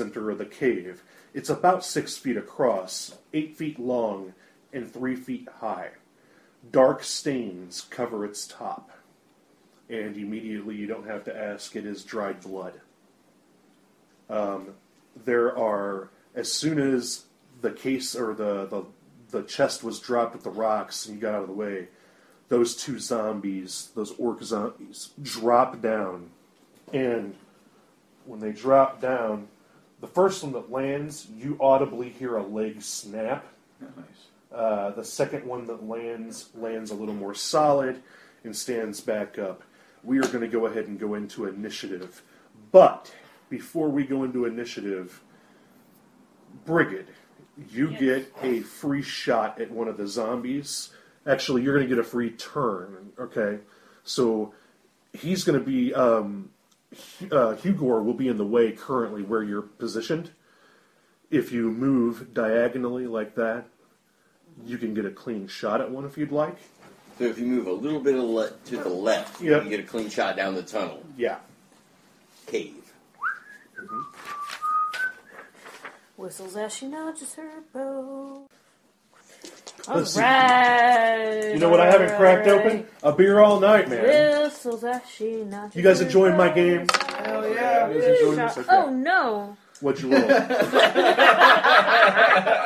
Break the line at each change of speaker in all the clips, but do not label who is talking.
center of the cave. It's about 6 feet across, 8 feet long, and 3 feet high. Dark stains cover its top. And immediately, you don't have to ask, it is dried blood. There are, as soon as the case or the chest was dropped with the rocks and you got out of the way, those two zombies, those orc zombies, drop down. And when they drop down, the first one that lands, you audibly hear a leg snap.
Nice.
The second one that lands a little more solid and stands back up. We are going to go ahead and go into initiative. But before we go into initiative, Brighid, you get a free shot at one of the zombies. Actually, you're going to get a free turn, okay? So he's going to be... Hugor will be in the way currently where you're positioned. If you move diagonally like that, you can get a clean shot at one if you'd like.
So if you move a little bit to the left, you can get a clean shot down the tunnel.
Yeah.
Cave.
Whistles as she nudges her bow.
Let's
Alright!
You know what I haven't cracked open? A beer all night, man.
Whistles as she nudges
You guys
her
enjoying my
bow.
game?
Hell yeah.
You guys enjoying this? Okay.
Oh no!
What'd you roll?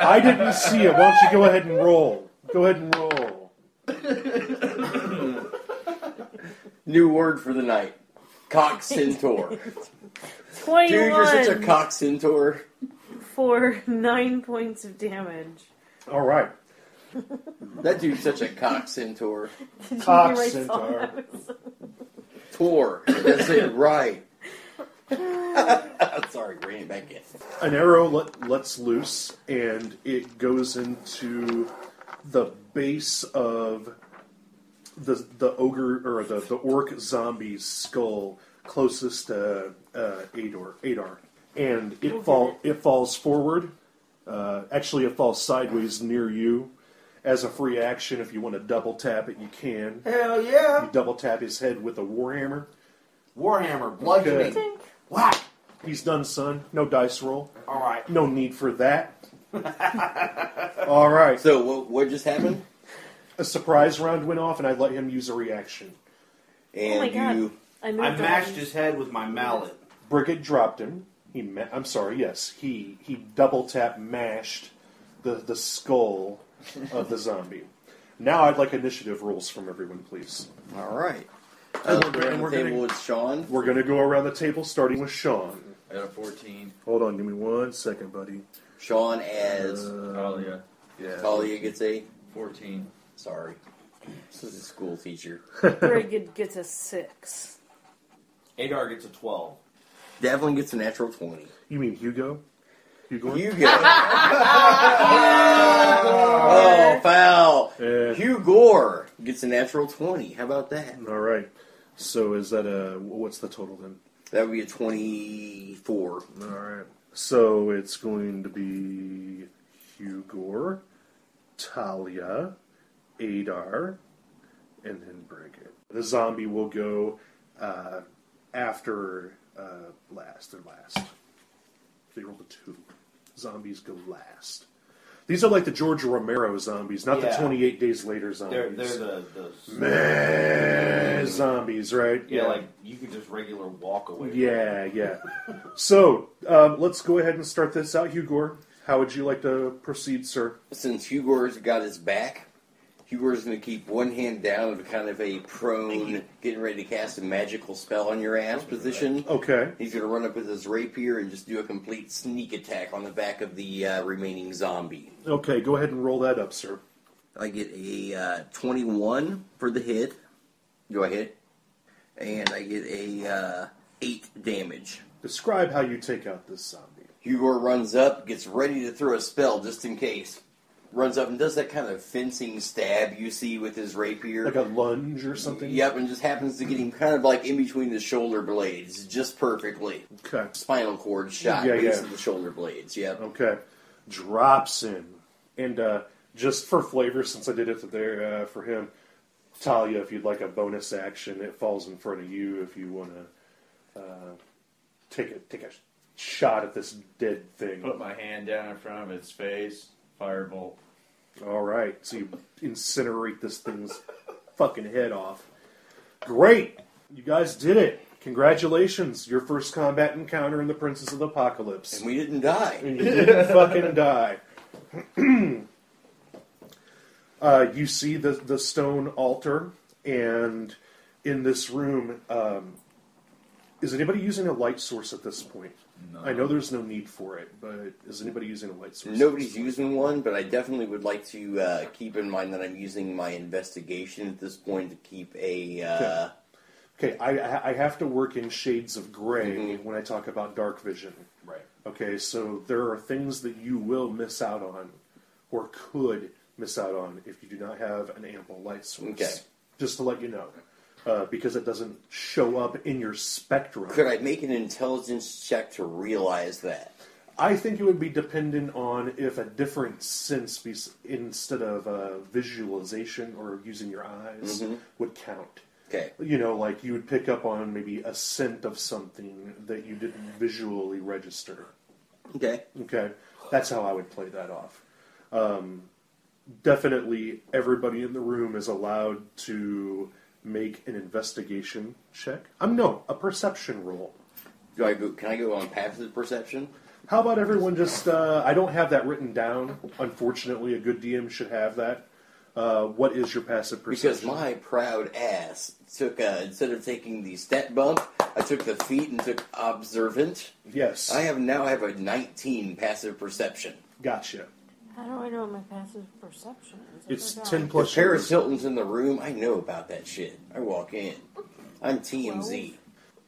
I didn't see it. Why don't you go ahead and roll? Go ahead and roll.
New word for the night. Cock centaur.
21
Dude, you're such a cock centaur.
for 9 points of damage.
All right.
That dude's such a cock centaur.
Cock
Right,
centaur.
Tor. That's it, right. Sorry, bring it back in.
An arrow lets loose, and it goes into the base of the ogre or the orc zombie's skull closest to Adar, and it falls forward. Actually, it falls sideways near you. As a free action, if you want to double tap it, you can.
Hell yeah.
You double tap his head with a warhammer.
Warhammer, bludgeoning.
Okay.
Whack.
He's done, son. No dice roll.
All right.
No need for that. All right.
So, what just happened?
A surprise round went off, and I let him use a reaction.
And
Oh my God.
you...
I
I
moved
mashed
on.
his head with my mallet.
Brighid dropped him. I'm sorry, yes. He double tap mashed the skull of the zombie. Now I'd like initiative rolls from everyone, please.
All right.
And
Around
we're
the table
gonna-
with Shawn.
We're going to go around the table, starting with Shawn.
I got a 14.
Hold on, give me 1 second, buddy.
Shawn as...
Talia. Yeah.
Talia gets a...
14.
Sorry. This is a school teacher.
Brighid gets a 6.
Adar gets a 12.
Devlin gets a natural 20.
You mean Hugo? Hugo?
You get Oh, foul.
Yeah.
Hugor gets a natural 20. How about that?
All right. So is that what's the total then?
That would be a 24.
All right. So it's going to be Hugor, Talia, Adar, and then Brighid. The zombie will go after last. They're last. They rolled a 2. Zombies go last. These are like the George Romero zombies, not the 28 Days Later zombies.
They're the
Meh, zombies, right?
yeah, like you could just regular walk away.
Yeah. So, let's go ahead and start this out. Hugor, how would you like to proceed, sir?
Since Hugor's got his back, Hugor's going to keep one hand down in kind of a prone, getting ready to cast a magical spell on your ass position.
Okay.
He's going to run up with his rapier and just do a complete sneak attack on the back of the remaining zombie.
Okay, go ahead and roll that up, sir.
I get a 21 for the hit. Go ahead. And I get a 8 damage.
Describe how you take out this zombie.
Hugor runs up, gets ready to throw a spell just in case. Runs up and does that kind of fencing stab you see with his rapier.
Like a lunge or something?
Yep, and just happens to get him kind of like in between the shoulder blades, just perfectly.
Okay.
Spinal cord shot, base of the shoulder blades, yep.
Okay. Drops in. And just for flavor, since I did it there for him, Talia, if you'd like a bonus action, it falls in front of you if you want to take a shot at this dead thing.
Put my hand down in front of its face. Firebolt.
All right, so you incinerate this thing's fucking head off. Great, you guys did it. Congratulations, your first combat encounter in the Princess of the Apocalypse.
And we didn't die.
And you didn't fucking die. You see the stone altar, and in this room, is anybody using a light source at this point?
No.
I know there's no need for it, but is anybody using a light source?
Nobody's using one, but I definitely would like to keep in mind that I'm using my investigation at this point to keep a...
Okay, I have to work in shades of gray when I talk about dark vision.
Right.
Okay, so there are things that you will miss out on, or could miss out on, if you do not have an ample light source.
Okay.
Just to let you know. Because it doesn't show up in your spectrum.
Could I make an intelligence check to realize that?
I think it would be dependent on if a different sense, instead of visualization or using your eyes, would count.
Okay.
You know, like you would pick up on maybe a scent of something that you didn't visually register.
Okay.
Okay? That's how I would play that off. Definitely everybody in the room is allowed to make an investigation check. A perception roll.
Can I go on passive perception?
How about everyone just, I don't have that written down. Unfortunately, a good DM should have that. What is your passive perception?
Because my proud ass took, instead of taking the stat bump, I took the feat and took observant.
Yes.
I now have a 19 passive perception.
Gotcha.
How do I know what my passive perception is?
It's
forgot.
10
If
plus
Paris
yours.
Hilton's in the room, I know about that shit. I walk in. I'm TMZ.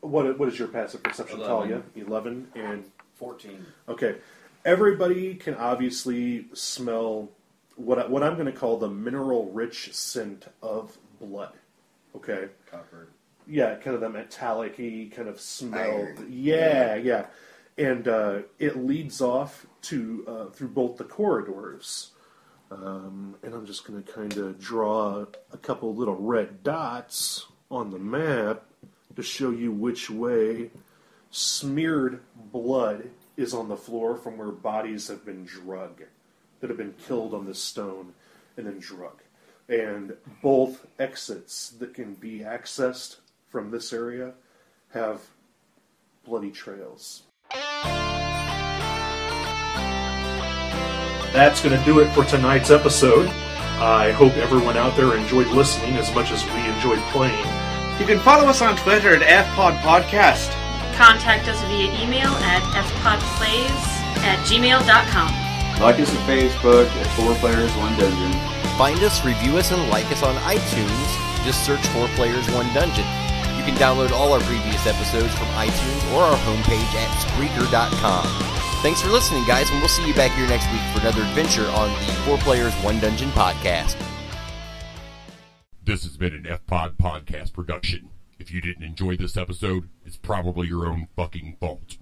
What is your passive perception,
11.
Talia? 11 and...
14.
Okay. Everybody can obviously smell what I'm going to call the mineral-rich scent of blood. Okay?
Copper.
Yeah, kind of that metallic-y kind of smell.
Iron.
Yeah. And it leads off to through both the corridors. And I'm just going to kind of draw a couple little red dots on the map to show you which way smeared blood is on the floor from where bodies have been drug, that have been killed on this stone and then drug. And both exits that can be accessed from this area have bloody trails. That's going to do it for tonight's episode. I hope everyone out there enjoyed listening as much as we enjoyed playing.
You can follow us on Twitter at @fpodpodcast.
Contact us via email at fpodplays@gmail.com.
Like us on Facebook at 4 Players 1 Dungeon.
Find us, review us, and like us on iTunes. Just search 4 Players 1 Dungeon. You can download all our previous episodes from iTunes or our homepage at Spreaker.com. Thanks for listening, guys, and we'll see you back here next week for another adventure on the 4 Players 1 Dungeon podcast.
This has been an F-Pod podcast production. If you didn't enjoy this episode, it's probably your own fucking fault.